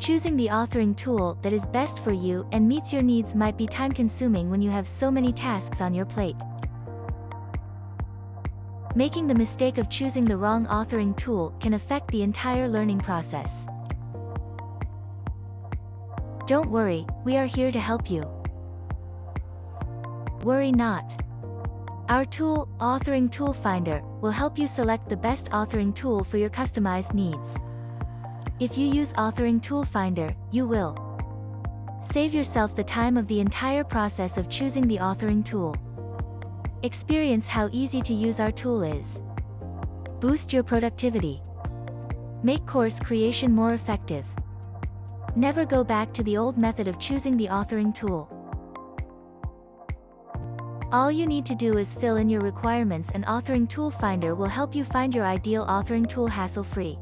Choosing the authoring tool that is best for you and meets your needs might be time-consuming when you have so many tasks on your plate. Making the mistake of choosing the wrong authoring tool can affect the entire learning process. Don't worry, we are here to help you. Worry not. Our tool, Authoring Tool Finder, will help you select the best authoring tool for your customized needs. If you use Authoring Tool Finder, you will save yourself the time of the entire process of choosing the authoring tool. Experience how easy to use our tool is. Boost your productivity. Make course creation more effective. Never go back to the old method of choosing the authoring tool. All you need to do is fill in your requirements, and Authoring Tool Finder will help you find your ideal authoring tool hassle-free.